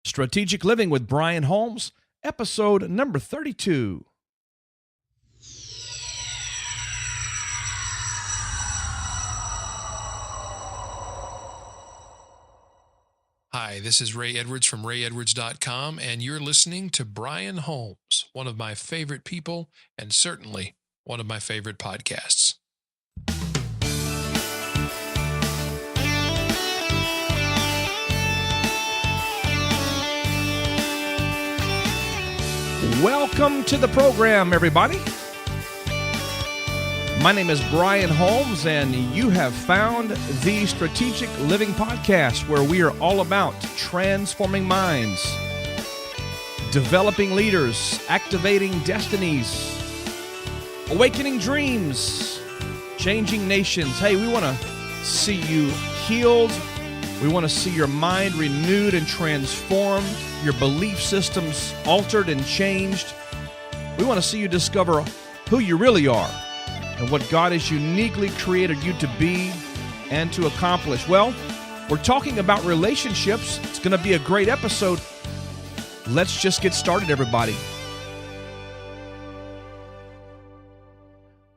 Strategic Living with Brian Holmes, episode number 32. Hi, this is Ray Edwards from rayedwards.com, and you're listening to Brian Holmes, one of my favorite people and certainly one of my favorite podcasts. Welcome to the program, everybody. My name is Brian Holmes, and you have found the Strategic Living Podcast, where we are all about transforming minds, developing leaders, activating destinies, awakening dreams, changing nations. Hey, we want to see you healed. We want to see your mind renewed and transformed, your belief systems altered and changed. We want to see you discover who you really are and what God has uniquely created you to be and to accomplish. Well, we're talking about relationships. It's going to be a great episode. Let's just get started, everybody.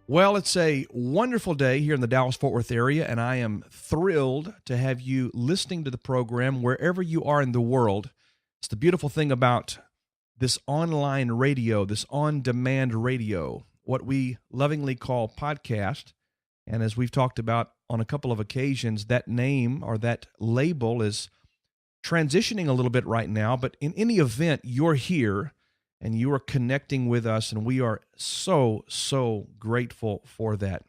Well, it's a wonderful day here in the Dallas-Fort Worth area, and I am thrilled to have you listening to the program wherever you are in the world. It's the beautiful thing about this online radio, this on-demand radio, what we lovingly call podcast. And as we've talked about on a couple of occasions, that name or that label is transitioning a little bit right now. But in any event, you're here and you are connecting with us, and we are so grateful for that.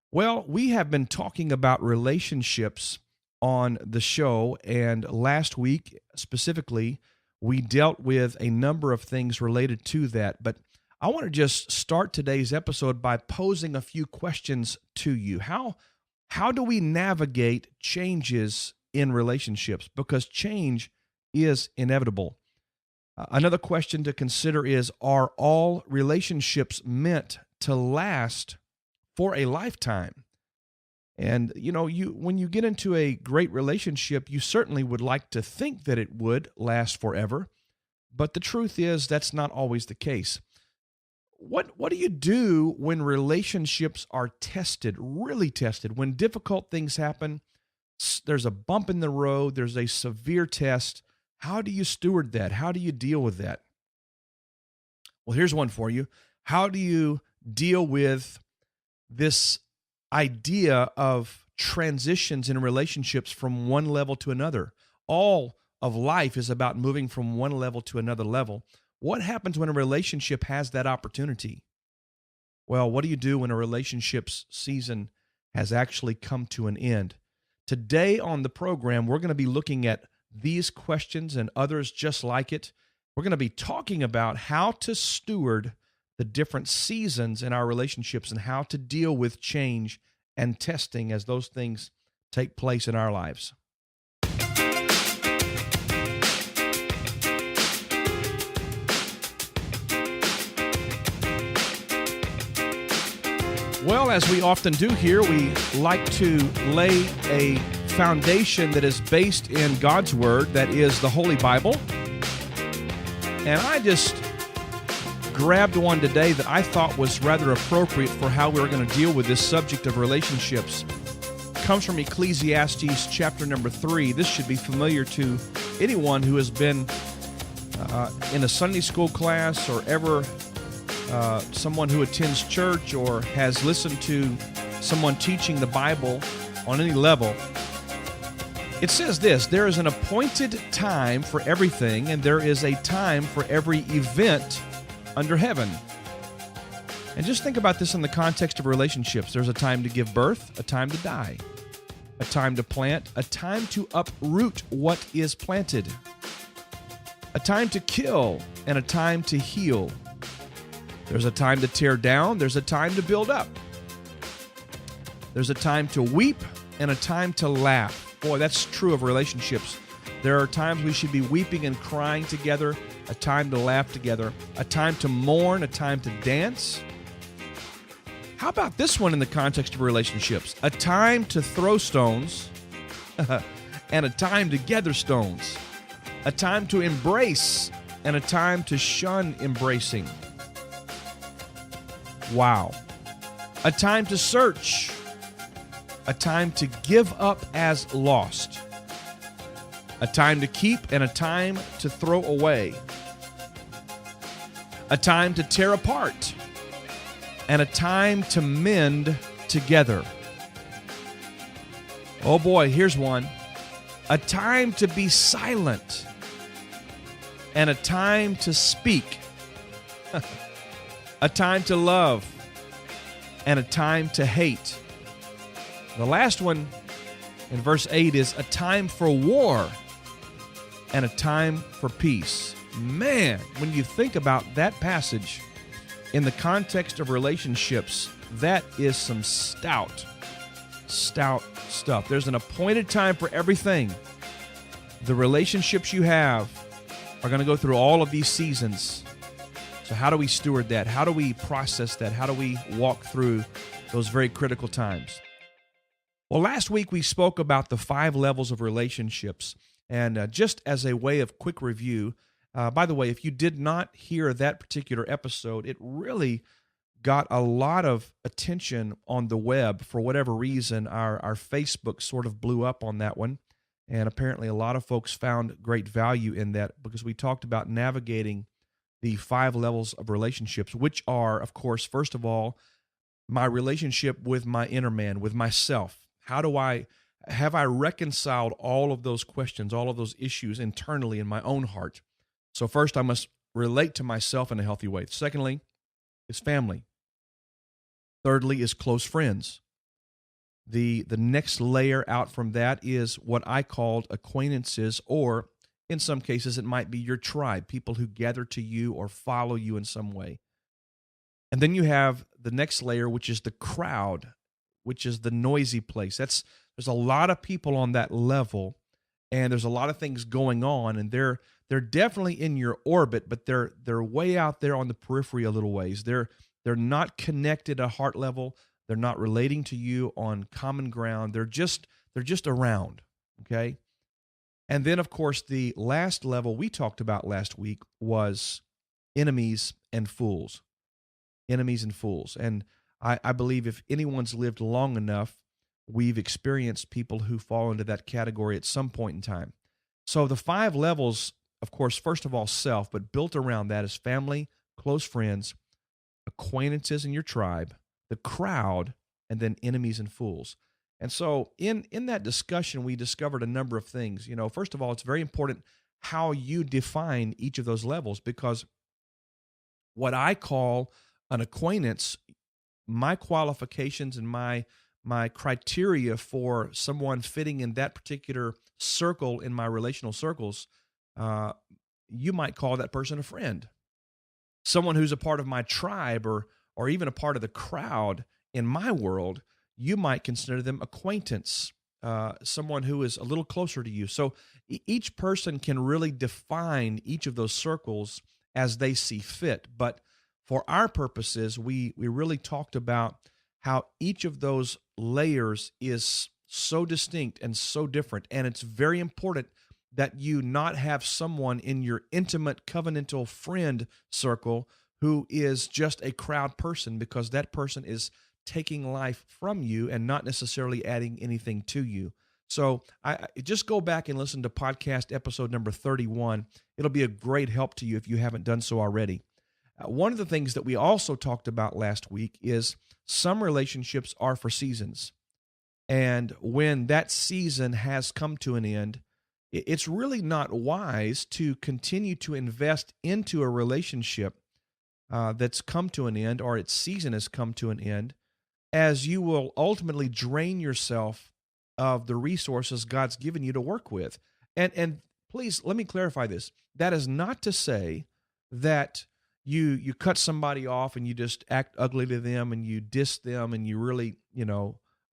Well, we have been talking about relationships on the show, and last week specifically, we dealt with a number of things related to that. But I want to just start today's episode by posing a few questions to you. How do we navigate changes in relationships? Because change is inevitable. Another question to consider is, are all relationships meant to last for a lifetime? And, when you get into a great relationship, you certainly would like to think that it would last forever. But the truth is that's not always the case. What do you do when relationships are tested, really tested, when difficult things happen? There's a bump in the road, there's a severe test. How do you steward that? How do you deal with that? Well, here's one for you. How do you deal with this idea of transitions in relationships from one level to another? All of life is about moving from one level to another level. What happens when a relationship has that opportunity? Well, what do you do when a relationship's season has actually come to an end? Today on the program, we're going to be looking at these questions and others just like it. We're going to be talking about how to steward the different seasons in our relationships and how to deal with change and testing as those things take place in our lives. Well, as we often do here, we like to lay a foundation that is based in God's Word, that is the Holy Bible. And I just grabbed one today that I thought was rather appropriate for how we're going to deal with this subject of relationships. It comes from Ecclesiastes chapter number 3. This should be familiar to anyone who has been in a Sunday school class or ever someone who attends church or has listened to someone teaching the Bible on any level. It says this: there is an appointed time for everything, and there is a time for every event under heaven. And just think about this in the context of relationships. There's a time to give birth, a time to die, a time to plant, a time to uproot what is planted, a time to kill, and a time to heal. There's a time to tear down, there's a time to build up. There's a time to weep and a time to laugh. Boy, that's true of relationships. There are times we should be weeping and crying together, a time to laugh together, a time to mourn, a time to dance. How about this one in the context of relationships? A time to throw stones and a time to gather stones. a time to embrace, and a time to shun embracing. Wow. A time to search, a time to give up as lost, a time to keep and a time to throw away, a time to tear apart, and a time to mend together. Oh boy, here's one. A time to be silent and a time to speak. A time to love and a time to hate. The last one in verse 8 is a time for war and a time for peace. Man, when you think about that passage in the context of relationships, that is some stout stuff. There's an appointed time for everything. The relationships you have are going to go through all of these seasons. So how do we steward that? How do we process that? How do we walk through those very critical times? Well, last week we spoke about the 5 levels of relationships. And just as a way of quick review, by the way, if you did not hear that particular episode, it really got a lot of attention on the web. For whatever reason, our Facebook sort of blew up on that one. And apparently a lot of folks found great value in that because we talked about navigating the 5 levels of relationships, which are, of course, first of all, my relationship with my inner man, with myself. Have I reconciled all of those questions, all of those issues internally in my own heart? So first, I must relate to myself in a healthy way. Secondly, is family. Thirdly, is close friends. The next layer out from that is what I called acquaintances, or in some cases, it might be your tribe, people who gather to you or follow you in some way. And then you have the next layer, which is the crowd, which is the noisy place. There's a lot of people on that level, and there's a lot of things going on, and they're definitely in your orbit, but they're way out there on the periphery a little ways. They're not connected at heart level. They're not relating to you on common ground. They're just around, okay? And then, of course, the last level we talked about last week was enemies and fools. Enemies and fools. And I believe if anyone's lived long enough, we've experienced people who fall into that category at some point in time. So the 5 levels, of course, first of all, self, but built around that is family, close friends, acquaintances in your tribe, the crowd, and then enemies and fools. And so in that discussion, we discovered a number of things. First of all, it's very important how you define each of those levels, because what I call an acquaintance, my qualifications and my criteria for someone fitting in that particular circle in my relational circles, you might call that person a friend. Someone who's a part of my tribe or even a part of the crowd in my world, you might consider them acquaintance, someone who is a little closer to you. So each person can really define each of those circles as they see fit. But for our purposes, we really talked about how each of those layers is so distinct and so different. And it's very important that you not have someone in your intimate covenantal friend circle who is just a crowd person, because that person is taking life from you and not necessarily adding anything to you. So I just go back and listen to podcast episode number 31. It'll be a great help to you if you haven't done so already. One of the things that we also talked about last week is some relationships are for seasons. And when that season has come to an end, it's really not wise to continue to invest into a relationship that's come to an end, or its season has come to an end, as you will ultimately drain yourself of the resources God's given you to work with. And please, let me clarify this. That is not to say that you cut somebody off and you just act ugly to them and you diss them and you really,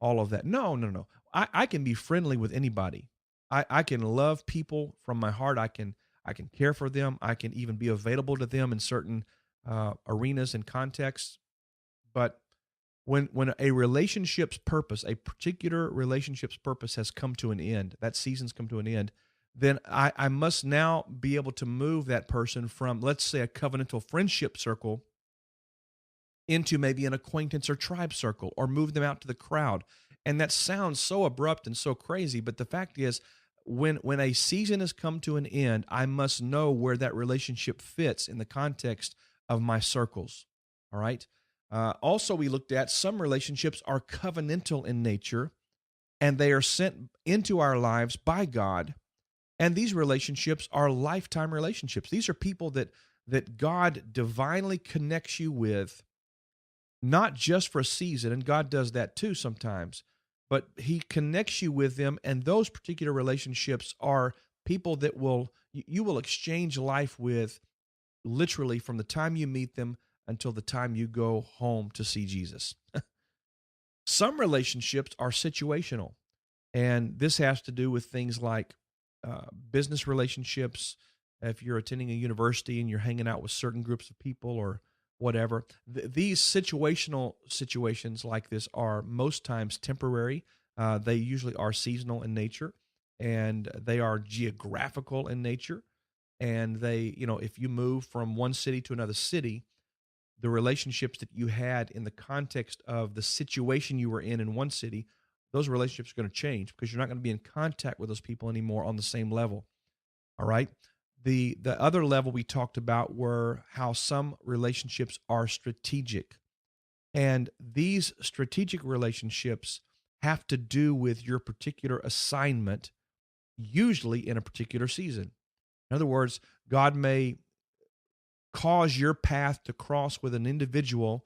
all of that. No. I can be friendly with anybody. I can love people from my heart. I can care for them. I can even be available to them in certain arenas and contexts. But when a relationship's purpose, a particular relationship's purpose has come to an end, that season's come to an end, then I must now be able to move that person from, let's say, a covenantal friendship circle into maybe an acquaintance or tribe circle, or move them out to the crowd. And that sounds so abrupt and so crazy, but the fact is, when a season has come to an end, I must know where that relationship fits in the context of my circles. All right. Also, we looked at some relationships are covenantal in nature, and they are sent into our lives by God. And these relationships are lifetime relationships. These are people that God divinely connects you with, not just for a season, and God does that too sometimes, but he connects you with them, and those particular relationships are people that you will exchange life with literally from the time you meet them until the time you go home to see Jesus. Some relationships are situational, and this has to do with things like business relationships. If you're attending a university and you're hanging out with certain groups of people or whatever, these situational situations like this are most times temporary. They usually are seasonal in nature, and they are geographical in nature. And they, if you move from one city to another city, the relationships that you had in the context of the situation you were in one city, those relationships are going to change because you're not going to be in contact with those people anymore on the same level. All right. The other level we talked about were how some relationships are strategic. And these strategic relationships have to do with your particular assignment, usually in a particular season. In other words, God may cause your path to cross with an individual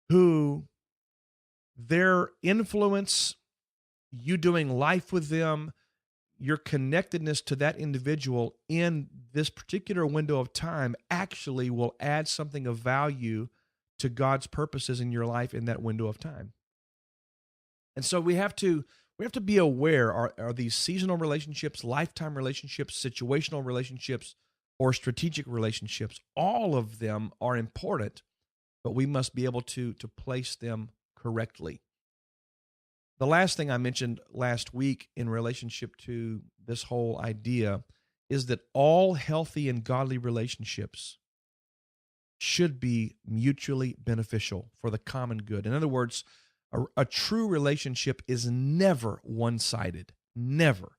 who their influence, you doing life with them, your connectedness to that individual in this particular window of time actually will add something of value to God's purposes in your life in that window of time. And so we have to be aware, are these seasonal relationships, lifetime relationships, situational relationships, or strategic relationships? All of them are important, but we must be able to place them correctly. The last thing I mentioned last week in relationship to this whole idea is that all healthy and godly relationships should be mutually beneficial for the common good. In other words, a true relationship is never one-sided, never.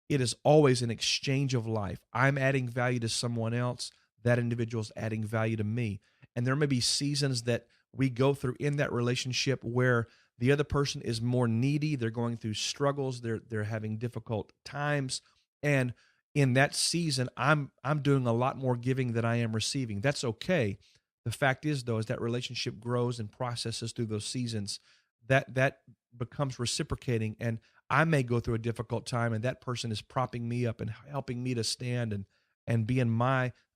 It is always an exchange of life. I'm adding value to someone else. That individual's adding value to me. And there may be seasons that we go through in that relationship where the other person is more needy. They're going through struggles. They're having difficult times. And in that season, I'm doing a lot more giving than I am receiving. That's okay. The fact is, though, as that relationship grows and processes through those seasons, that becomes reciprocating. And I may go through a difficult time, and that person is propping me up and helping me to stand and being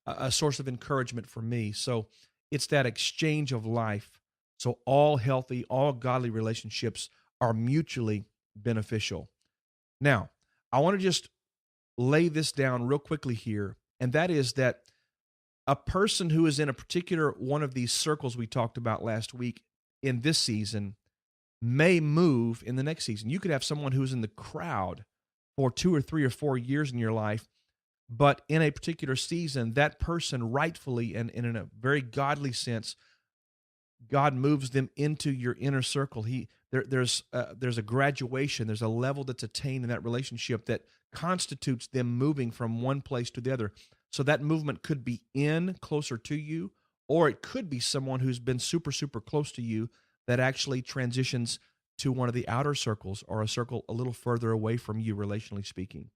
a source of encouragement for me. So it's that exchange of life. So all healthy, all godly relationships are mutually beneficial. Now, I want to just lay this down real quickly here, and that is that a person who is in a particular one of these circles we talked about last week in this season may move in the next season. You could have someone who's in the crowd for 2 or 3 or 4 years in your life, but in a particular season, that person rightfully and in a very godly sense, God moves them into your inner circle. There's a graduation, there's a level that's attained in that relationship that constitutes them moving from one place to the other. So that movement could be in closer to you, or it could be someone who's been super, super close to you that actually transitions to one of the outer circles or a circle a little further away from you, relationally speaking.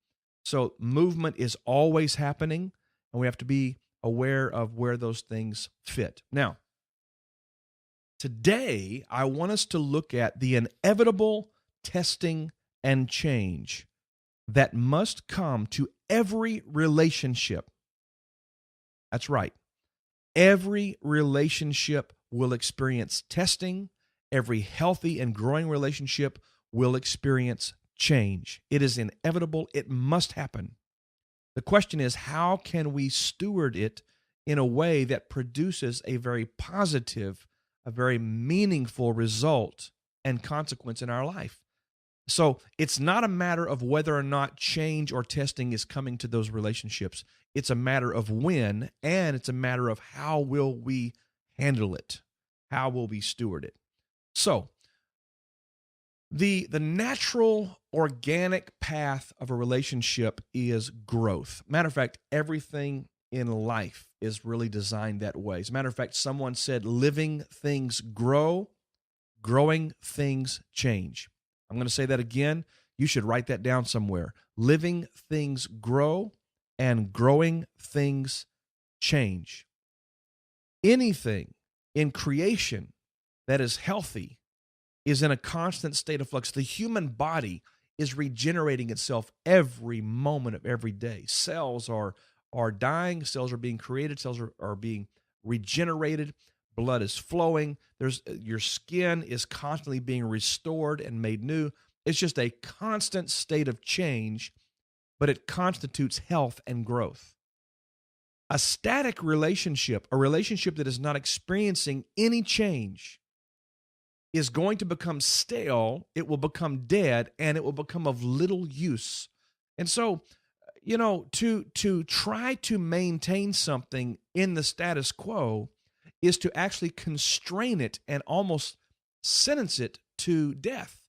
So movement is always happening, and we have to be aware of where those things fit. Now, today, I want us to look at the inevitable testing and change that must come to every relationship. That's right. Every relationship will experience testing. Every healthy and growing relationship will experience change. It is inevitable. It must happen. The question is, how can we steward it in a way that produces a very positive, a very meaningful result and consequence in our life? So it's not a matter of whether or not change or testing is coming to those relationships. It's a matter of when, and it's a matter of how will we handle it? How will we steward it? So the natural organic path of a relationship is growth. Matter of fact, everything in life is really designed that way. As a matter of fact, someone said living things grow, growing things change. I'm going to say that again. You should write that down somewhere. Living things grow and growing things change. Anything in creation that is healthy is in a constant state of flux. The human body is regenerating itself every moment of every day. Cells are dying, cells are being created, cells are being regenerated, blood is flowing. Your skin is constantly being restored and made new. It's just a constant state of change, but it constitutes health and growth. A static relationship, a relationship that is not experiencing any change, is going to become stale, it will become dead, and it will become of little use. And so, to try to maintain something in the status quo is to actually constrain it and almost sentence it to death,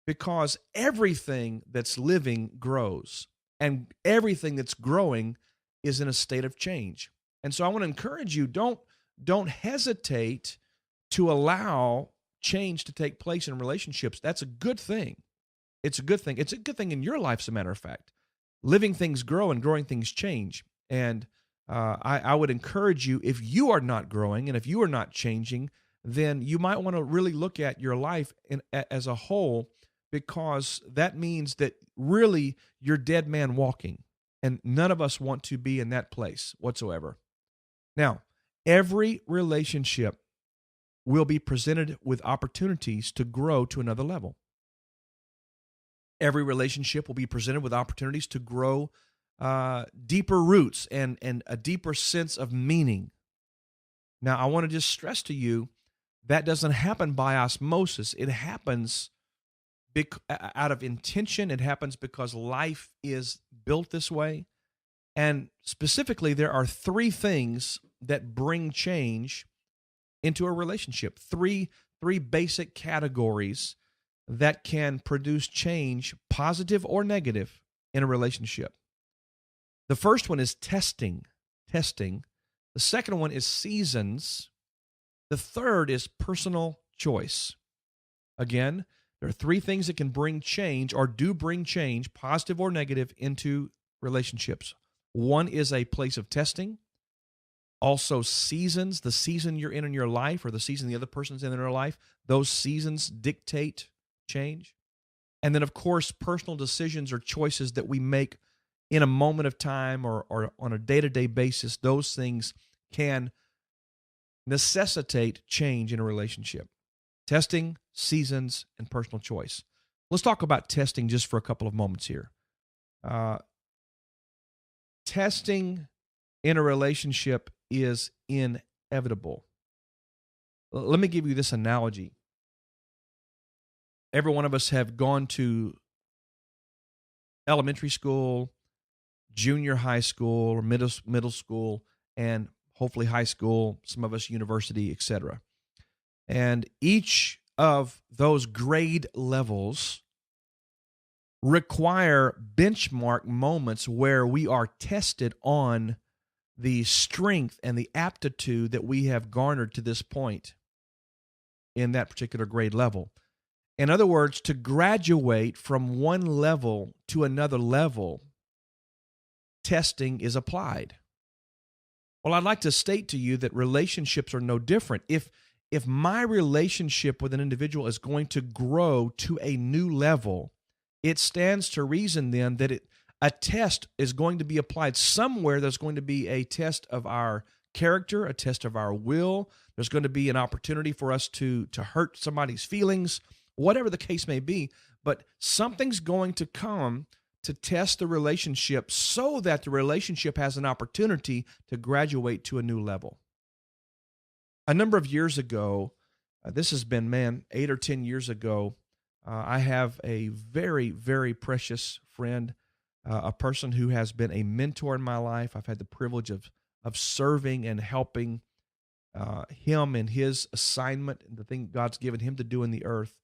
because everything that's living grows, and everything that's growing is in a state of change. And so I want to encourage you, don't hesitate to allow change to take place in relationships. That's a good thing. It's a good thing. It's a good thing in your life, as a matter of fact. Living things grow and growing things change. And I would encourage you, if you are not growing and if you are not changing, then you might want to really look at your life as a whole, because that means that really you're dead man walking. And none of us want to be in that place whatsoever. Now, every relationship will be presented with opportunities to grow to another level. Every relationship will be presented with opportunities to grow deeper roots and a deeper sense of meaning. Now, I want to just stress to you, that doesn't happen by osmosis. It happens out of intention. It happens because life is built this way. And specifically, there are three things that bring change into a relationship. Three basic categories that can produce change, positive or negative, in a relationship. The first one is testing. The second one is seasons. The third is personal choice. Again, there are three things that can bring change, or do bring change, positive or negative, into relationships. One is a place of testing. Also, seasons, the season you're in your life, or the season the other person's in their life, those seasons dictate change. And then, of course, personal decisions or choices that we make in a moment of time or on a day-to-day basis, those things can necessitate change in a relationship. Testing, seasons, and personal choice. Let's talk about testing just for a couple of moments here. Testing in a relationship is inevitable. Let me give you this analogy. Every one of us have gone to elementary school, junior high school, or middle school, and hopefully high school, some of us university, etc. And each of those grade levels require benchmark moments where we are tested on the strength and the aptitude that we have garnered to this point in that particular grade level. In other words, to graduate from one level to another level, testing is applied. Well, I'd like to state to you that relationships are no different. If my relationship with an individual is going to grow to a new level, it stands to reason then that a test is going to be applied somewhere. There's going to be a test of our character, a test of our will. There's going to be an opportunity for us to hurt somebody's feelings, whatever the case may be. But something's going to come to test the relationship so that the relationship has an opportunity to graduate to a new level. A number of years ago, this has been, 8 or 10 years ago, I have a very, very precious friend, a person who has been a mentor in my life. I've had the privilege of serving and helping him in his assignment and the thing God's given him to do in the earth.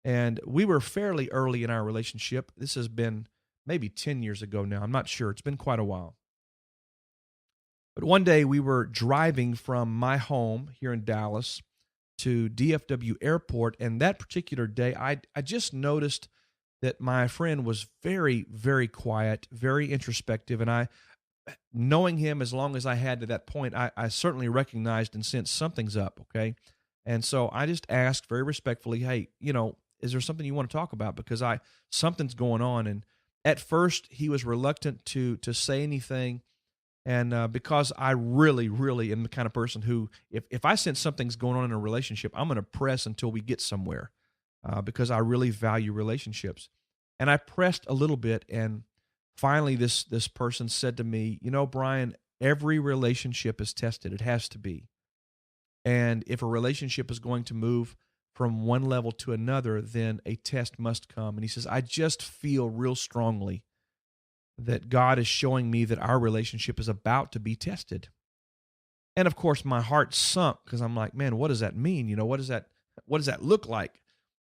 And we were fairly early in our relationship. This has been maybe 10 years ago now. I'm not sure. It's been quite a while. But one day we were driving from my home here in Dallas to DFW Airport, and that particular day, I just noticed that my friend was very, very quiet, very introspective, and knowing him as long as I had to that point, I certainly recognized and sensed something's up, okay? And so I just asked very respectfully, hey, is there something you want to talk about? Because something's going on. And at first, he was reluctant to say anything. And because I really, really am the kind of person who, if I sense something's going on in a relationship, I'm going to press until we get somewhere because I really value relationships. And I pressed a little bit, and finally this person said to me, Brian, every relationship is tested. It has to be. And if a relationship is going to move from one level to another, then a test must come. And he says, I just feel real strongly that God is showing me that our relationship is about to be tested. And of course, my heart sunk because I'm like, man, what does that mean? What does that look like?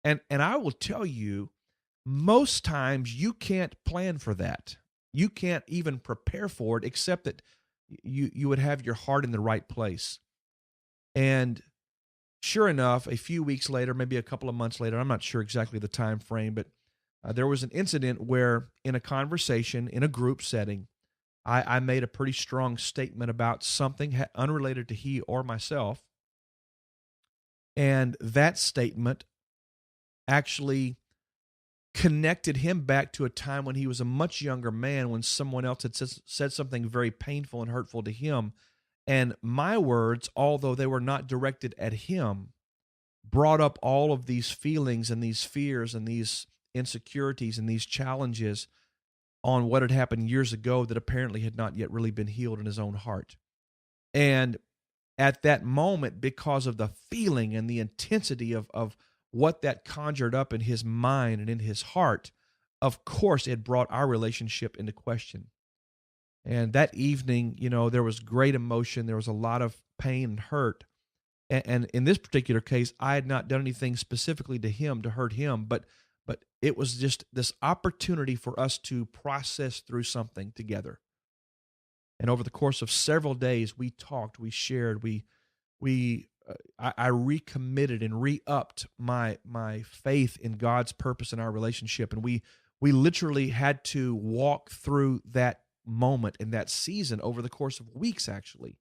And I will tell you, most times you can't plan for that. You can't even prepare for it, except that you would have your heart in the right place. And sure enough, a few weeks later, maybe a couple of months later, I'm not sure exactly the time frame, but there was an incident where in a conversation, in a group setting, I made a pretty strong statement about something unrelated to he or myself. And that statement actually connected him back to a time when he was a much younger man, when someone else had said something very painful and hurtful to him. And my words, although they were not directed at him, brought up all of these feelings and these fears and these insecurities and these challenges on what had happened years ago that apparently had not yet really been healed in his own heart. And at that moment, because of the feeling and the intensity of what that conjured up in his mind and in his heart, of course, it brought our relationship into question. And that evening, there was great emotion. There was a lot of pain and hurt. And in this particular case, I had not done anything specifically to him to hurt him, but it was just this opportunity for us to process through something together. And over the course of several days, we talked, we shared, I recommitted and re-upped my faith in God's purpose in our relationship, and we literally had to walk through that moment in that season over the course of weeks, actually,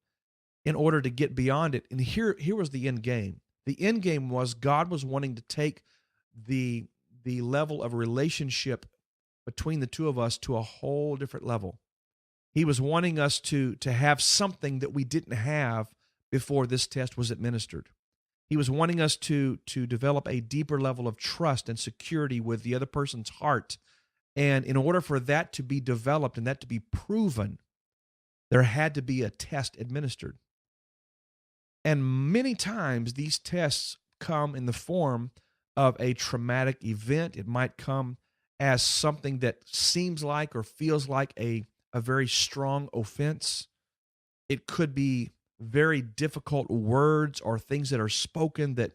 in order to get beyond it. And here was the end game. The end game was God was wanting to take the level of relationship between the two of us to a whole different level. He was wanting us to have something that we didn't have before this test was administered. He was wanting us to develop a deeper level of trust and security with the other person's heart. And in order for that to be developed and that to be proven, there had to be a test administered. And many times these tests come in the form of a traumatic event. It might come as something that seems like or feels like a very strong offense. It could be very difficult words or things that are spoken that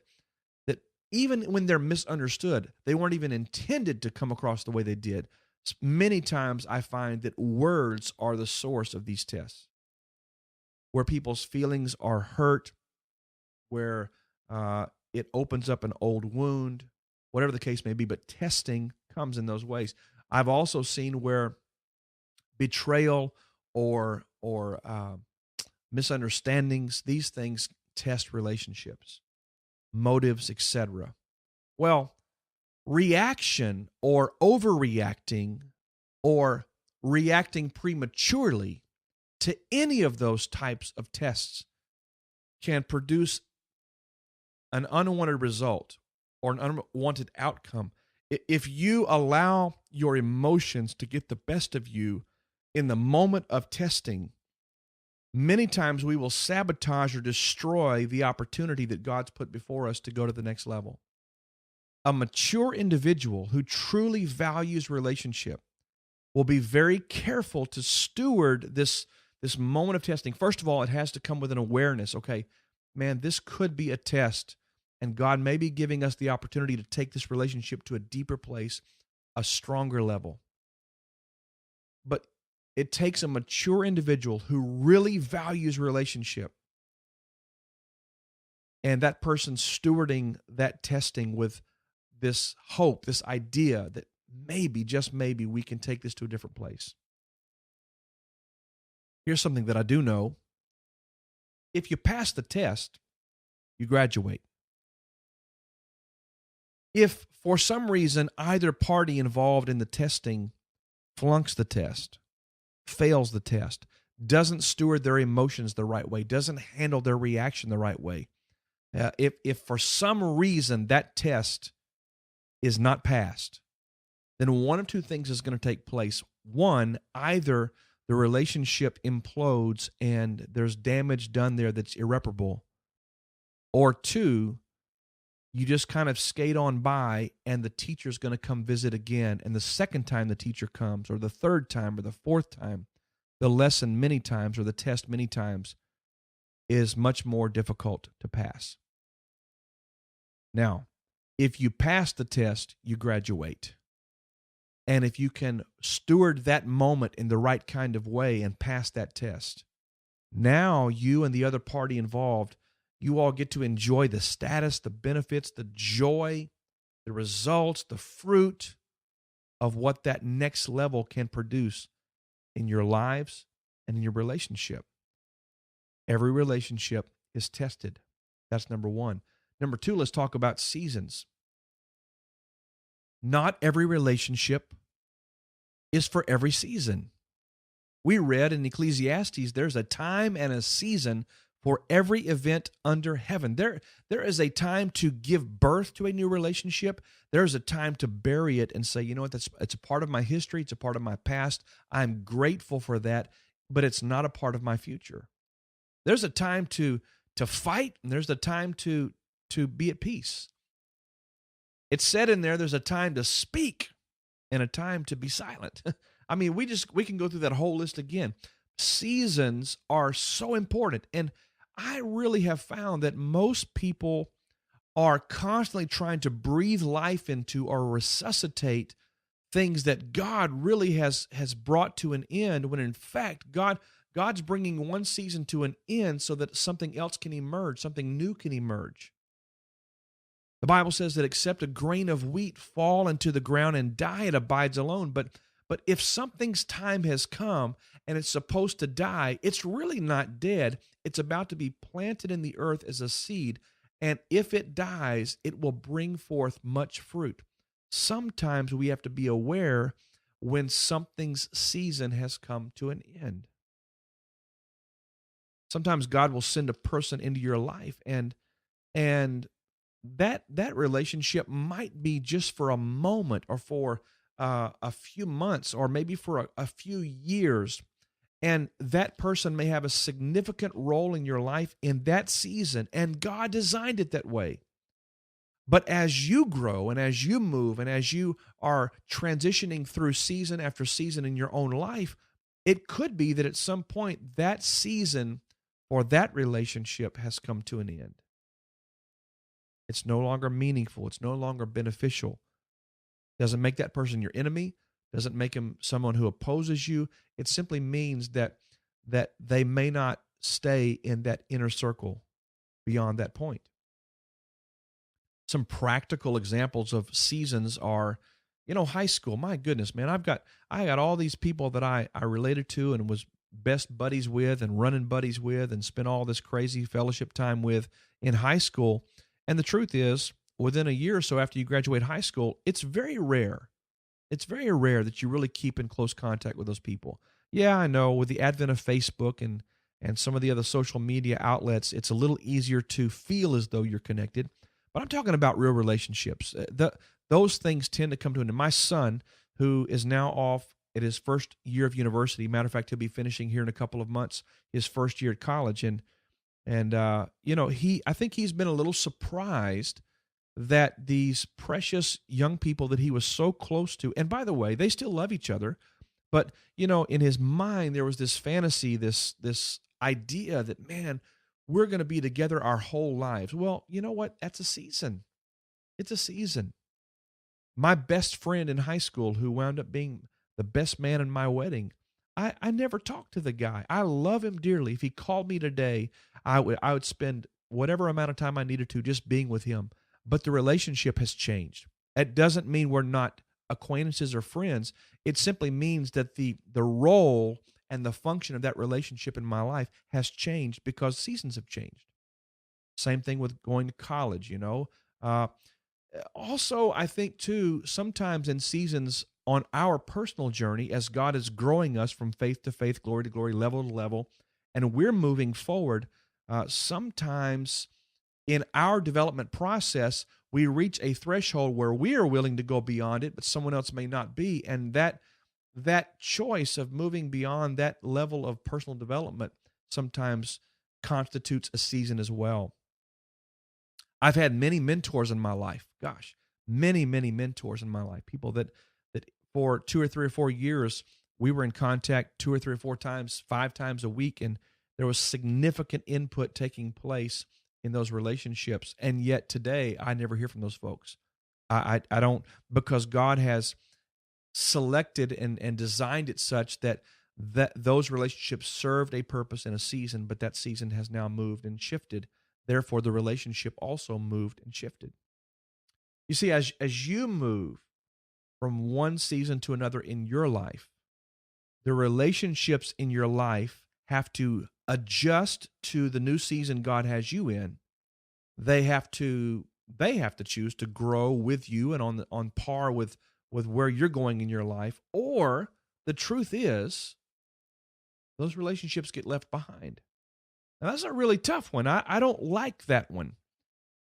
even when they're misunderstood, they weren't even intended to come across the way they did. Many times I find that words are the source of these tests, where people's feelings are hurt, where it opens up an old wound, whatever the case may be, but testing comes in those ways. I've also seen where betrayal or misunderstandings, these things test relationships, motives, etc. Well, reaction or overreacting or reacting prematurely to any of those types of tests can produce an unwanted result or an unwanted outcome. If you allow your emotions to get the best of you in the moment of testing, many times we will sabotage or destroy the opportunity that God's put before us to go to the next level. A mature individual who truly values relationship will be very careful to steward this moment of testing. First of all, it has to come with an awareness. Okay, man, this could be a test, and God may be giving us the opportunity to take this relationship to a deeper place, a stronger level. But it takes a mature individual who really values relationship, and that person stewarding that testing with this hope, this idea that maybe, just maybe, we can take this to a different place. Here's something that I do know. If you pass the test, you graduate. If for some reason either party involved in the testing flunks the test, fails the test, doesn't steward their emotions the right way, doesn't handle their reaction the right way, if for some reason that test is not passed, then one of two things is going to take place. One, either the relationship implodes and there's damage done there that's irreparable, or two, you just kind of skate on by and the teacher's going to come visit again. And the second time the teacher comes, or the third time, or the fourth time, the lesson many times, or the test many times, is much more difficult to pass. Now, if you pass the test, you graduate. And if you can steward that moment in the right kind of way and pass that test, now you and the other party involved, you all get to enjoy the status, the benefits, the joy, the results, the fruit of what that next level can produce in your lives and in your relationship. Every relationship is tested. That's number one. Number two, let's talk about seasons. Not every relationship is for every season. We read in Ecclesiastes, there's a time and a season for every event under heaven. There is a time to give birth to a new relationship. There's a time to bury it and say, you know what, it's a part of my history. It's a part of my past. I'm grateful for that, but it's not a part of my future. There's a time to fight, and there's a time to be at peace. It's said in there's a time to speak and a time to be silent. I mean, we can go through that whole list again. Seasons are so important. And I really have found that most people are constantly trying to breathe life into or resuscitate things that God really has brought to an end, when in fact, God's bringing one season to an end so that something else can emerge, something new can emerge. The Bible says that except a grain of wheat fall into the ground and die, it abides alone. But if something's time has come and it's supposed to die, it's really not dead. It's about to be planted in the earth as a seed. And if it dies, it will bring forth much fruit. Sometimes we have to be aware when something's season has come to an end. Sometimes God will send a person into your life, and that relationship might be just for a moment, or for a few months, or maybe for a few years. And that person may have a significant role in your life in that season, and God designed it that way. But as you grow and as you move and as you are transitioning through season after season in your own life, it could be that at some point that season or that relationship has come to an end. It's no longer meaningful. It's no longer beneficial. Doesn't make that person your enemy. Doesn't make him someone who opposes you. It simply means that they may not stay in that inner circle beyond that point. Some practical examples of seasons are, high school. My goodness, man, I got all these people that I related to and was best buddies with and running buddies with and spent all this crazy fellowship time with in high school. And the truth is, within a year or so after you graduate high school, it's very rare. It's very rare that you really keep in close contact with those people. Yeah, I know, with the advent of Facebook and some of the other social media outlets, it's a little easier to feel as though you're connected. But I'm talking about real relationships. Those things tend to come to an end. My son, who is now off at his first year of university, matter of fact, he'll be finishing here in a couple of months, his first year at college. And I think he's been a little surprised that these precious young people that he was so close to, and by the way, they still love each other, but in his mind there was this fantasy, this idea that, man, we're going to be together our whole lives. Well, you know what? That's a season. It's a season. My best friend in high school, who wound up being the best man in my wedding, I never talked to the guy. I love him dearly. If he called me today, I would spend whatever amount of time I needed to just being with him. But the relationship has changed. It doesn't mean we're not acquaintances or friends. It simply means that the role and the function of that relationship in my life has changed because seasons have changed. Same thing with going to college, Also, I think too, sometimes in seasons on our personal journey, as God is growing us from faith to faith, glory to glory, level to level, and we're moving forward, sometimes in our development process, we reach a threshold where we are willing to go beyond it, but someone else may not be. And that choice of moving beyond that level of personal development sometimes constitutes a season as well. I've had many mentors in my life. Gosh, many, many mentors in my life. People that for 2 or 3 or 4 years, we were in contact 2 or 3 or 4 times, 5 times a week, and there was significant input taking place in those relationships. And yet today, I never hear from those folks. I don't, because God has selected and designed it such that those relationships served a purpose in a season, but that season has now moved and shifted. Therefore, the relationship also moved and shifted. You see, as you move from one season to another in your life, the relationships in your life have to adjust to the new season God has you in. They have to choose to grow with you and on par with where you're going in your life. Or the truth is, those relationships get left behind. Now, that's a really tough one. I don't like that one.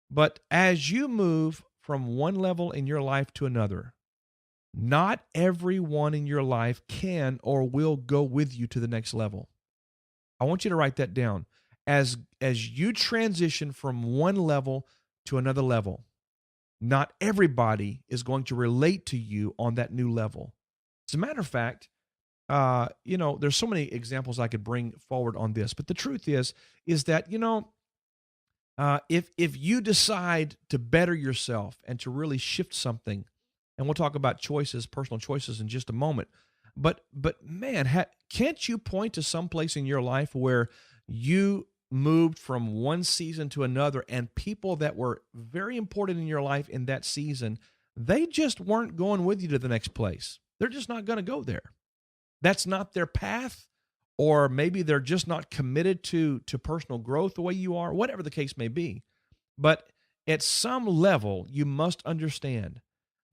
But as you move from one level in your life to another, not everyone in your life can or will go with you to the next level. I want you to write that down. As you transition from one level to another level, not everybody is going to relate to you on that new level. As a matter of fact, there's so many examples I could bring forward on this, but the truth is that, if you decide to better yourself and to really shift something, and we'll talk about choices, personal choices in just a moment, but man, can't you point to some place in your life where you moved from one season to another and people that were very important in your life in that season, they just weren't going with you to the next place. They're just not going to go there. That's not their path, or maybe they're just not committed to personal growth the way you are, whatever the case may be. But at some level, you must understand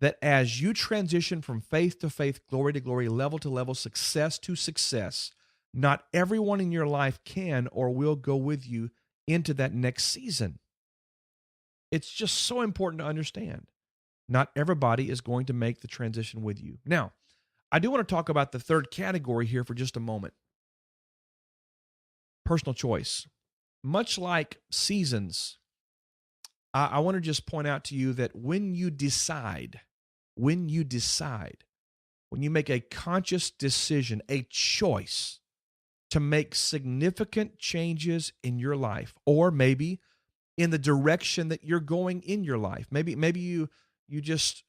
that as you transition from faith to faith, glory to glory, level to level, success to success, not everyone in your life can or will go with you into that next season. It's just so important to understand. Not everybody is going to make the transition with you. Now, I do want to talk about the third category here for just a moment. Personal choice. Much like seasons, I want to just point out to you that when you make a conscious decision, a choice to make significant changes in your life, or maybe in the direction that you're going in your life, maybe you just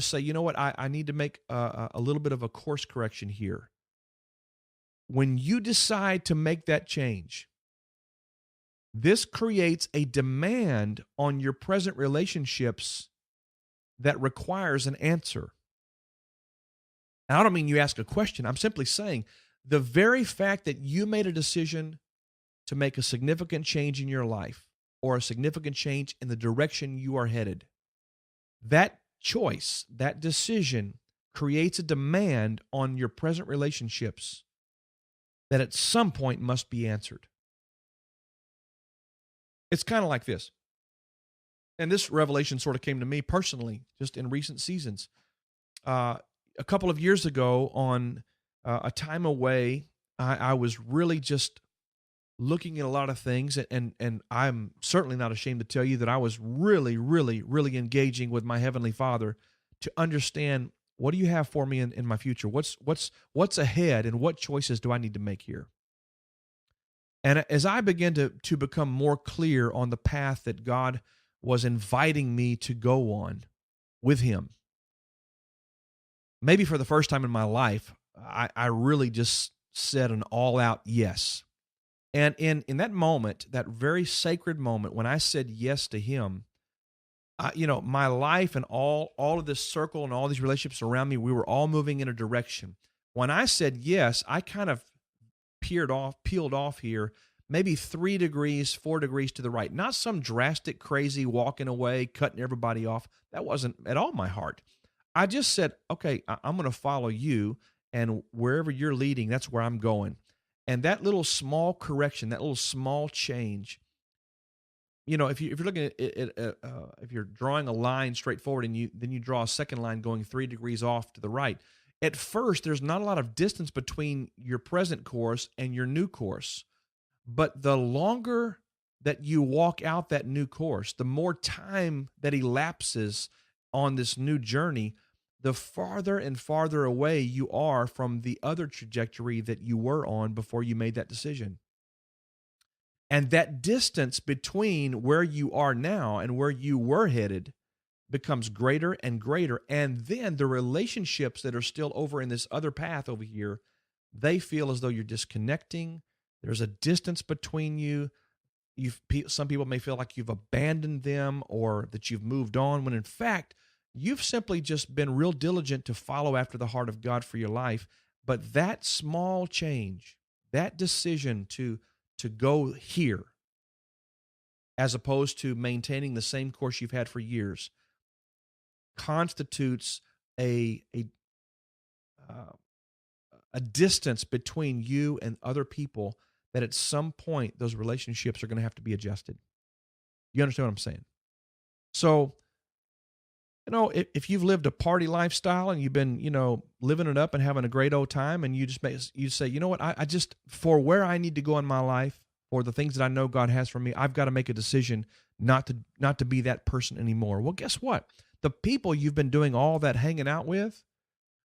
say, you know what, I need to make a little bit of a course correction here. When you decide to make that change, this creates a demand on your present relationships that requires an answer. And I don't mean you ask a question. I'm simply saying the very fact that you made a decision to make a significant change in your life or a significant change in the direction you are headed, that choice, that decision creates a demand on your present relationships that at some point must be answered. It's kind of like this. And this revelation sort of came to me personally just in recent seasons. A couple of years ago on a time away, I was really just looking at a lot of things, and I'm certainly not ashamed to tell you that I was really, really, really engaging with my Heavenly Father to understand, what do you have for me in my future? What's ahead, and what choices do I need to make here? And as I began to become more clear on the path that God was inviting me to go on with Him, maybe for the first time in my life, I really just said an all-out yes. And in that moment, that very sacred moment, when I said yes to Him, my life and all of this circle and all these relationships around me, we were all moving in a direction. When I said yes, I kind of peeled off here, maybe 3 degrees, 4 degrees to the right. Not some drastic, crazy walking away, cutting everybody off. That wasn't at all my heart. I just said, okay, I'm going to follow you, and wherever you're leading, that's where I'm going. And that little small correction, that little small change, if you're looking at if you're drawing a line straight forward, and then you draw a second line going 3 degrees off to the right, at first there's not a lot of distance between your present course and your new course. But the longer that you walk out that new course, the more time that elapses on this new journey, the farther and farther away you are from the other trajectory that you were on before you made that decision. And that distance between where you are now and where you were headed becomes greater and greater. And then the relationships that are still over in this other path over here, they feel as though you're disconnecting. There's a distance between you. Some people may feel like you've abandoned them or that you've moved on, when in fact, you've simply just been real diligent to follow after the heart of God for your life. But that small change, that decision to go here, as opposed to maintaining the same course you've had for years, constitutes a distance between you and other people that at some point those relationships are going to have to be adjusted. You understand what I'm saying? So, if you've lived a party lifestyle and you've been, living it up and having a great old time, and you say, you know what, I just, for where I need to go in my life, or the things that I know God has for me, I've got to make a decision not to be that person anymore. Well, guess what? The people you've been doing all that hanging out with,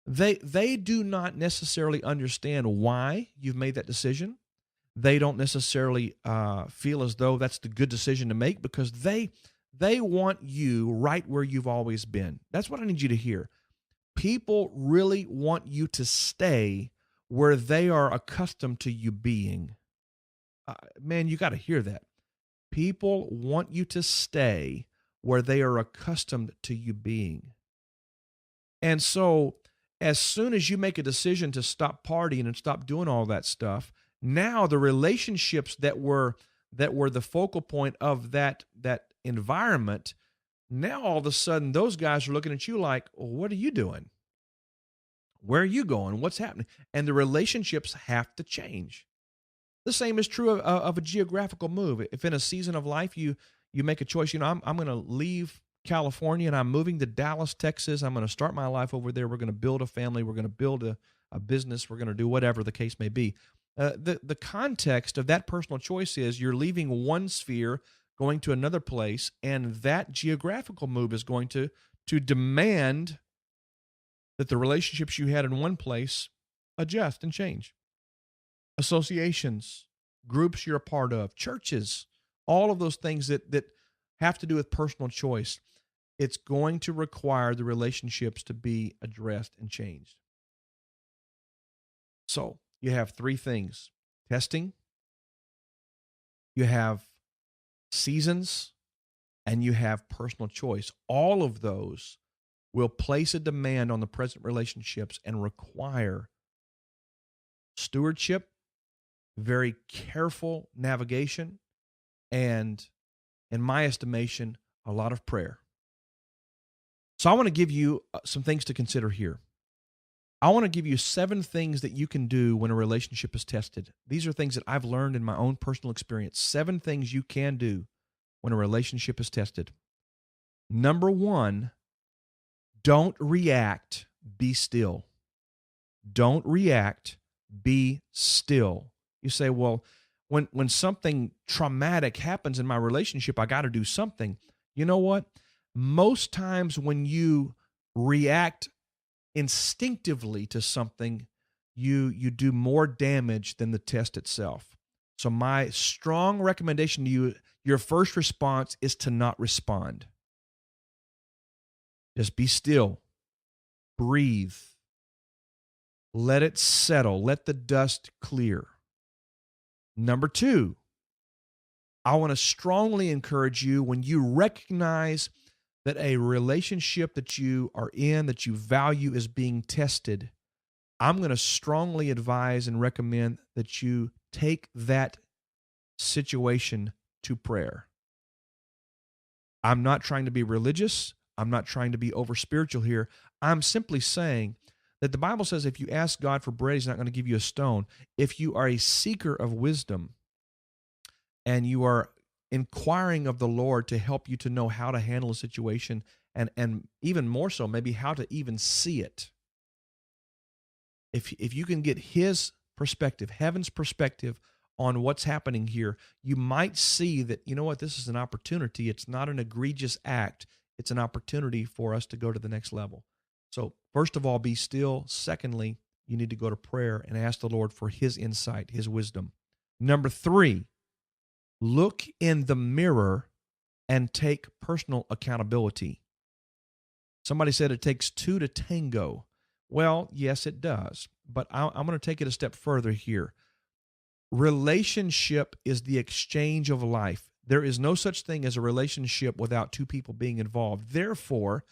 they do not necessarily understand why you've made that decision. They don't necessarily feel as though that's the good decision to make, because they want you right where you've always been. That's what I need you to hear. People really want you to stay where they are accustomed to you being. Man, you got to hear that. People want you to stay where they are accustomed to you being. And so as soon as you make a decision to stop partying and stop doing all that stuff, now the relationships that were the focal point of that environment, now all of a sudden those guys are looking at you like, well, what are you doing? Where are you going? What's happening? And the relationships have to change. The same is true of a geographical move. If in a season of life you make a choice, I'm going to leave California and I'm moving to Dallas, Texas. I'm going to start my life over there. We're going to build a family. We're going to build a business. We're going to do whatever the case may be. The context of that personal choice is you're leaving one sphere, going to another place, and that geographical move is going to demand that the relationships you had in one place adjust and change. Associations, groups you're a part of, churches, all of those things that have to do with personal choice. It's going to require the relationships to be addressed and changed. So you have 3 things: testing, you have seasons, and you have personal choice. All of those will place a demand on the present relationships and require stewardship, very careful navigation, and, in my estimation, a lot of prayer. So I want to give you some things to consider here. I want to give you 7 things that you can do when a relationship is tested. These are things that I've learned in my own personal experience. 7 things you can do when a relationship is tested. Number 1, don't react, be still. Don't react, be still. You say, well, when something traumatic happens in my relationship, I got to do something. You know what? Most times when you react instinctively to something, you do more damage than the test itself. So my strong recommendation to you, your first response is to not respond. Just be still, breathe, let it settle, let the dust clear. Number two, I want to strongly encourage you, when you recognize that a relationship that you are in, that you value, is being tested, I'm going to strongly advise and recommend that you take that situation to prayer. I'm not trying to be religious. I'm not trying to be over spiritual here. I'm simply saying that the Bible says if you ask God for bread, He's not going to give you a stone. If you are a seeker of wisdom and you are inquiring of the Lord to help you to know how to handle a situation, and even more so, maybe how to even see it, if you can get His perspective, heaven's perspective on what's happening here, you might see that, you know what, this is an opportunity. It's not an egregious act. It's an opportunity for us to go to the next level. So first of all, be still. Secondly, you need to go to prayer and ask the Lord for His insight, His wisdom. Number three, look in the mirror and take personal accountability. Somebody said it takes two to tango. Well, yes, it does. But I'm going to take it a step further here. Relationship is the exchange of life. There is no such thing as a relationship without two people being involved. Therefore,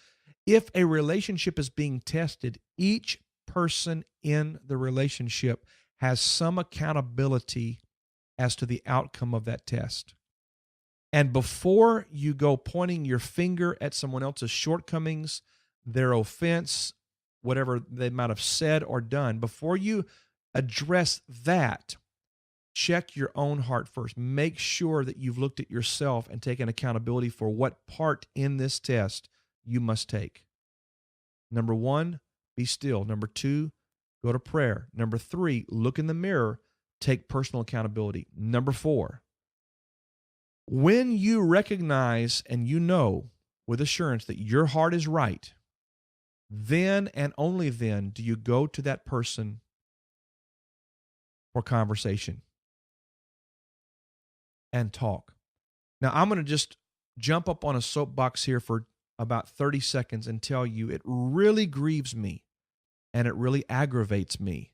if a relationship is being tested, each person in the relationship has some accountability as to the outcome of that test. And before you go pointing your finger at someone else's shortcomings, their offense, whatever they might have said or done, before you address that, check your own heart first. Make sure that you've looked at yourself and taken accountability for what part in this test you must take. Number one, be still. Number two, go to prayer. Number three, look in the mirror, take personal accountability. Number four, when you recognize and you know with assurance that your heart is right, then and only then do you go to that person for conversation and talk. Now, I'm going to just jump up on a soapbox here for about 30 seconds and tell you it really grieves me and it really aggravates me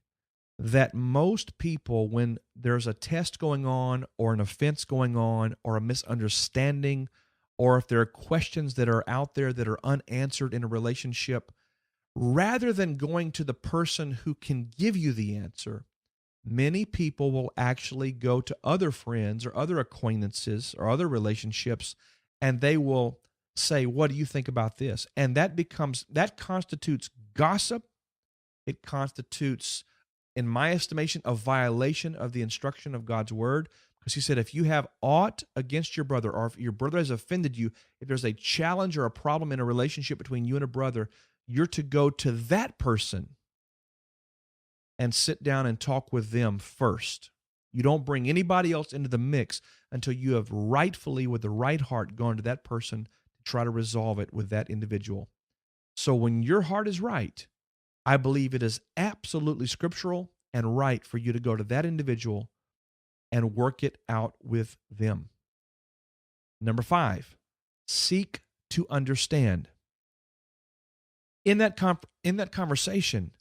that most people, when there's a test going on or an offense going on or a misunderstanding, or if there are questions that are out there that are unanswered in a relationship, rather than going to the person who can give you the answer, many people will actually go to other friends or other acquaintances or other relationships, and they will say, "What do you think about this?" And that constitutes gossip. It constitutes, in my estimation, a violation of the instruction of God's word. Because He said, if you have aught against your brother, or if your brother has offended you, if there's a challenge or a problem in a relationship between you and a brother, you're to go to that person and sit down and talk with them first. You don't bring anybody else into the mix until you have rightfully, with the right heart, gone to that person to try to resolve it with that individual. So when your heart is right, I believe it is absolutely scriptural and right for you to go to that individual and work it out with them. Number five, seek to understand. In that conversation,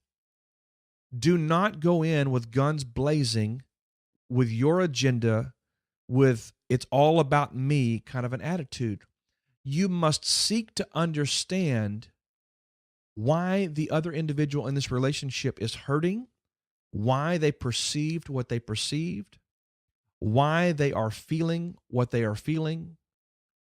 do not go in with guns blazing, with your agenda, with "it's all about me" kind of an attitude. You must seek to understand why the other individual in this relationship is hurting, why they perceived what they perceived, why they are feeling what they are feeling,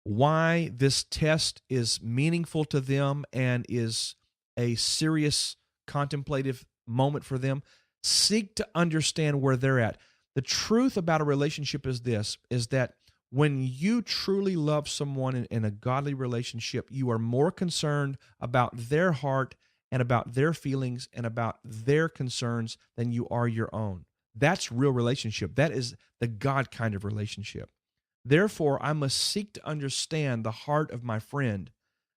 why this test is meaningful to them and is a serious contemplative moment for them. Seek to understand where they're at. The truth about a relationship is this, is that when you truly love someone in a godly relationship, you are more concerned about their heart and about their feelings and about their concerns than you are your own. That's real relationship. That is the God kind of relationship. Therefore, I must seek to understand the heart of my friend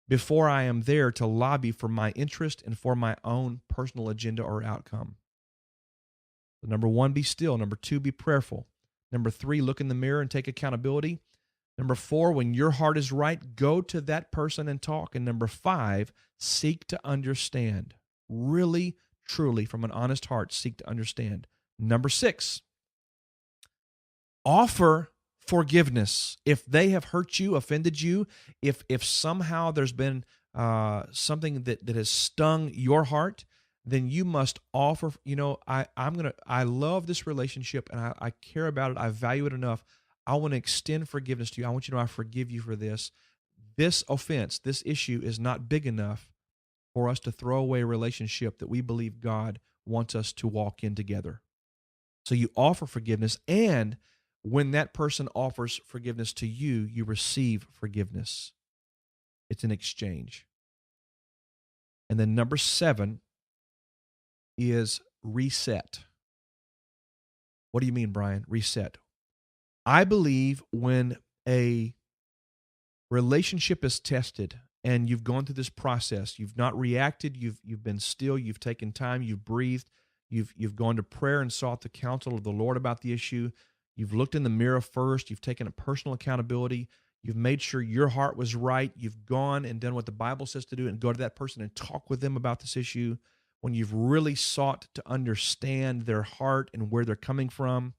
before I am there to lobby for my interest and for my own personal agenda or outcome. So number 1, be still. Number 2, be prayerful. Number 3, look in the mirror and take accountability. Number 4, when your heart is right, go to that person and talk. And number 5, seek to understand. Really, truly, from an honest heart, seek to understand. Number 6, offer forgiveness. If they have hurt you, offended you, if somehow there's been something that has stung your heart, then you must offer. I love this relationship and I care about it. I value it enough. I want to extend forgiveness to you. I want you to know I forgive you for this. This offense, this issue is not big enough for us to throw away a relationship that we believe God wants us to walk in together. So you offer forgiveness, and when that person offers forgiveness to you, you receive forgiveness. It's an exchange. And then number 7 is reset. What do you mean, Brian? Reset. I believe when a relationship is tested and you've gone through this process, you've not reacted, you've been still, you've taken time, you've breathed, you've gone to prayer and sought the counsel of the Lord about the issue, you've looked in the mirror first, you've taken a personal accountability, you've made sure your heart was right, you've gone and done what the Bible says to do and go to that person and talk with them about this issue, when you've really sought to understand their heart and where they're coming from,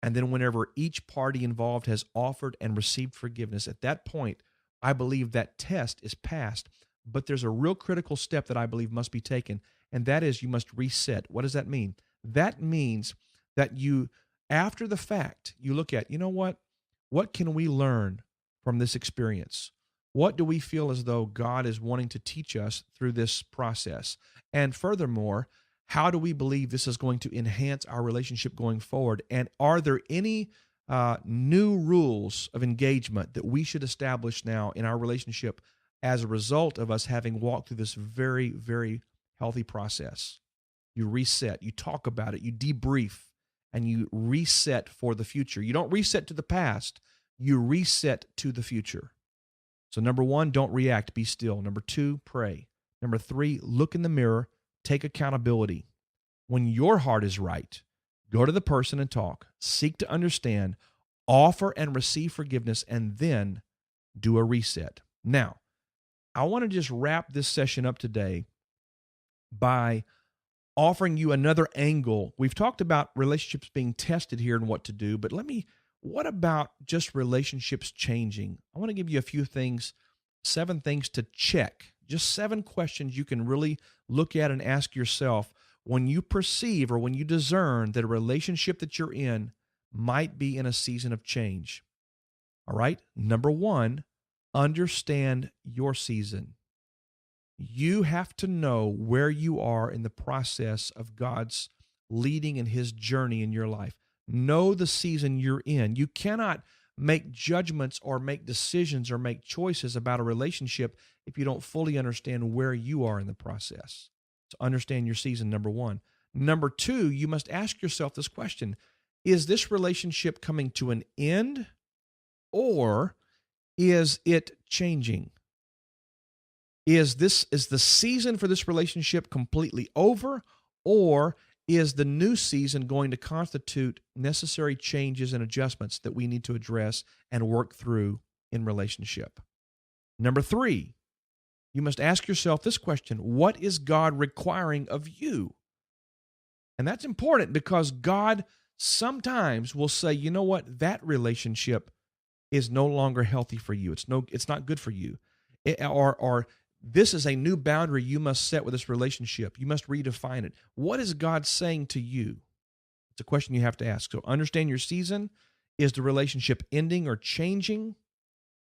and then whenever each party involved has offered and received forgiveness, at that point, I believe that test is passed. But there's a real critical step that I believe must be taken, and that is you must reset. What does that mean? That means that you, after the fact, you look at, what can we learn from this experience? What do we feel as though God is wanting to teach us through this process? And furthermore, how do we believe this is going to enhance our relationship going forward? And are there any new rules of engagement that we should establish now in our relationship as a result of us having walked through this very, very healthy process? You reset, you talk about it, you debrief, and you reset for the future. You don't reset to the past, you reset to the future. So number 1, don't react, be still. Number 2, pray. Number 3, look in the mirror, take accountability. When your heart is right, go to the person and talk, seek to understand, offer and receive forgiveness, and then do a reset. Now, I want to just wrap this session up today by offering you another angle. We've talked about relationships being tested here and what to do, but what about just relationships changing? I want to give you a few things, 7 things to check, just 7 questions you can really look at and ask yourself when you perceive or when you discern that a relationship that you're in might be in a season of change. All right? Number 1, understand your season. You have to know where you are in the process of God's leading in His journey in your life. Know the season you're in. You cannot make judgments or make decisions or make choices about a relationship if you don't fully understand where you are in the process. So understand your season, number 1. Number 2, you must ask yourself this question: is this relationship coming to an end, or is it changing? Is the season for this relationship completely over, or is the new season going to constitute necessary changes and adjustments that we need to address and work through in relationship? Number 3, you must ask yourself this question: what is God requiring of you? And that's important because God sometimes will say, you know what, that relationship is no longer healthy for you. It's not good for you. Or this is a new boundary you must set with this relationship. You must redefine it. What is God saying to you? It's a question you have to ask. So understand your season. Is the relationship ending or changing?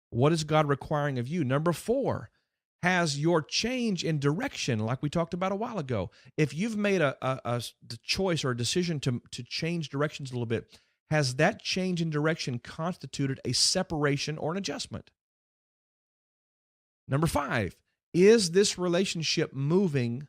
What is God requiring of you? Number 4, has your change in direction, like we talked about a while ago, if you've made a choice or a decision to change directions a little bit, has that change in direction constituted a separation or an adjustment? Number 5, is this relationship moving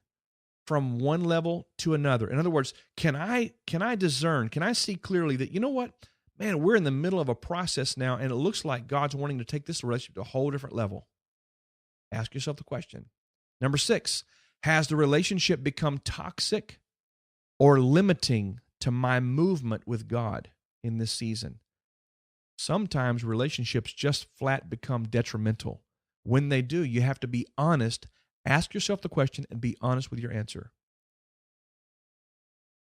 from one level to another? In other words, can I discern, can I see clearly that, you know what, man, we're in the middle of a process now, and it looks like God's wanting to take this relationship to a whole different level? Ask yourself the question. Number 6, has the relationship become toxic or limiting to my movement with God in this season? Sometimes relationships just flat become detrimental. When they do, you have to be honest. Ask yourself the question and be honest with your answer.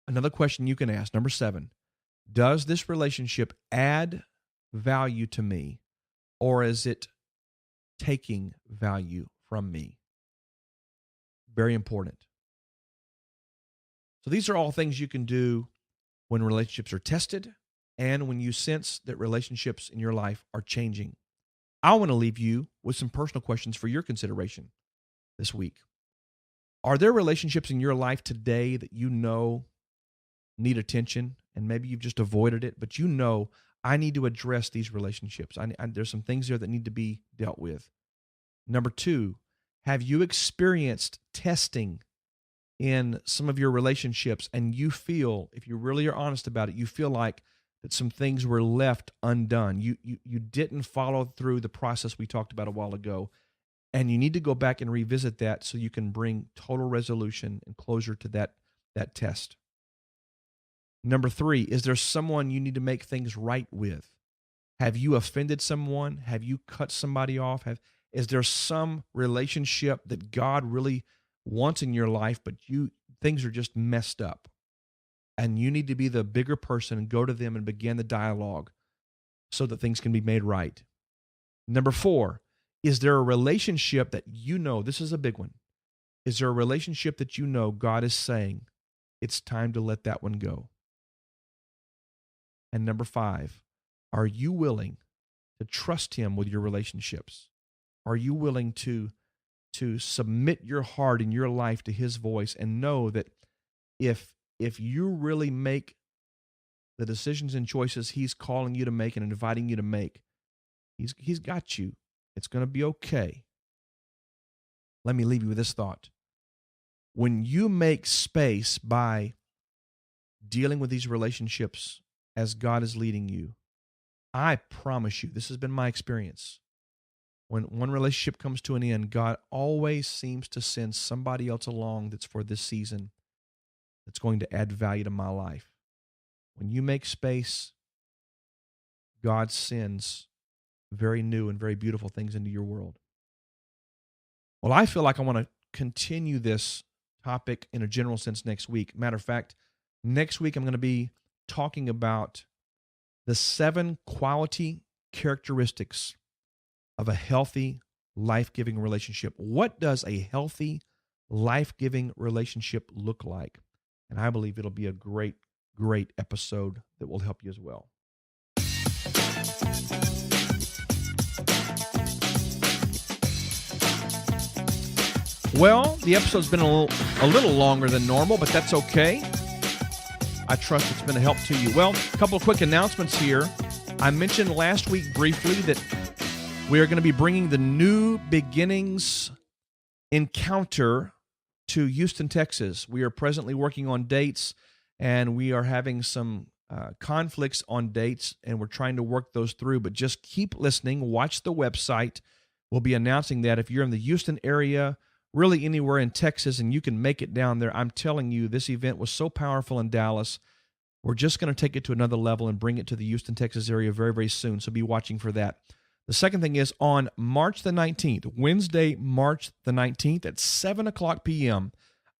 Another question you can ask, number 7, does this relationship add value to me, or is it taking value from me? Very important. So these are all things you can do when relationships are tested and when you sense that relationships in your life are changing. I want to leave you with some personal questions for your consideration this week. Are there relationships in your life today that you know need attention, and maybe you've just avoided it, but you know, I need to address these relationships. There's some things there that need to be dealt with. Number 2, have you experienced testing in some of your relationships, and you feel, if you really are honest about it, you feel like that some things were left undone. You didn't follow through the process we talked about a while ago, and you need to go back and revisit that so you can bring total resolution and closure to that test. Number 3, is there someone you need to make things right with? Have you offended someone? Have you cut somebody off? Is there some relationship that God really wants in your life, but things are just messed up? And you need to be the bigger person and go to them and begin the dialogue so that things can be made right. Number 4, is there a relationship that you know, this is a big one, is there a relationship that you know God is saying, it's time to let that one go? And number 5, are you willing to trust Him with your relationships? Are you willing to submit your heart and your life to His voice and know that if you really make the decisions and choices He's calling you to make and inviting you to make, He's got you. It's going to be okay. Let me leave you with this thought. When you make space by dealing with these relationships as God is leading you, I promise you, this has been my experience. When one relationship comes to an end, God always seems to send somebody else along that's for this season that's going to add value to my life. When you make space, God sends very new and very beautiful things into your world. Well, I feel like I want to continue this topic in a general sense next week. Matter of fact, next week I'm going to be talking about the 7 quality characteristics of a healthy, life-giving relationship. What does a healthy, life-giving relationship look like? And I believe it'll be a great, great episode that will help you as well. Well, the episode's been a little longer than normal, but that's okay. I trust it's been a help to you. Well, a couple of quick announcements here. I mentioned last week briefly that we are going to be bringing the New Beginnings Encounter to Houston, Texas. We are presently working on dates, and we are having some conflicts on dates, and we're trying to work those through. But just keep listening. Watch the website. We'll be announcing that. If you're in the Houston area, really anywhere in Texas, and you can make it down there, I'm telling you, this event was so powerful in Dallas. We're just going to take it to another level and bring it to the Houston, Texas area very, very soon, so be watching for that. The second thing is on March the 19th, Wednesday, March the 19th at 7 o'clock p.m.,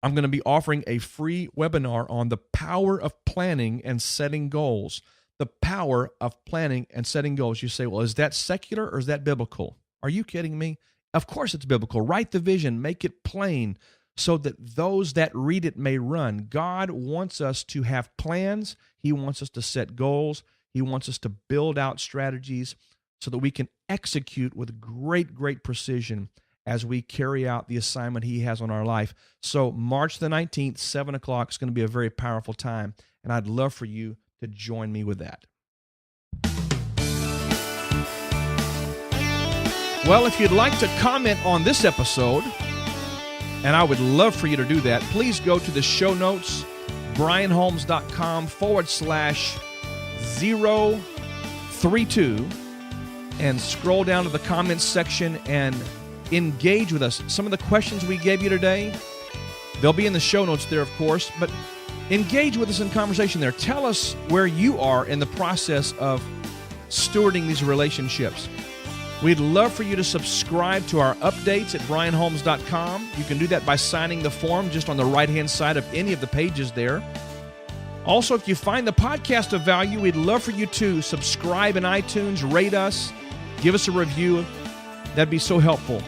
I'm going to be offering a free webinar on the power of planning and setting goals. The power of planning and setting goals. You say, well, is that secular or is that biblical? Are you kidding me? Of course it's biblical. Write the vision, make it plain so that those that read it may run. God wants us to have plans. He wants us to set goals. He wants us to build out strategies so that we can execute with great, great precision as we carry out the assignment He has on our life. So March the 19th, 7 o'clock is going to be a very powerful time, and I'd love for you to join me with that. Well, if you'd like to comment on this episode, And I would love for you to do that. Please go to the show notes, brianholmes.com/032, and scroll down to the comments section and engage with us. Some of the questions we gave you today, they'll be in the show notes there, of course, but engage with us in conversation there. Tell us where you are in the process of stewarding these relationships. We'd love for you to subscribe to our updates at brianholmes.com. You can do that by signing the form just on the right-hand side of any of the pages there. Also, if you find the podcast of value, we'd love for you to subscribe in iTunes, rate us, give us a review. That'd be so helpful.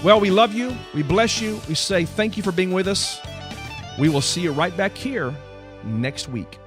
Well, we love you. We bless you. We say thank you for being with us. We will see you right back here next week.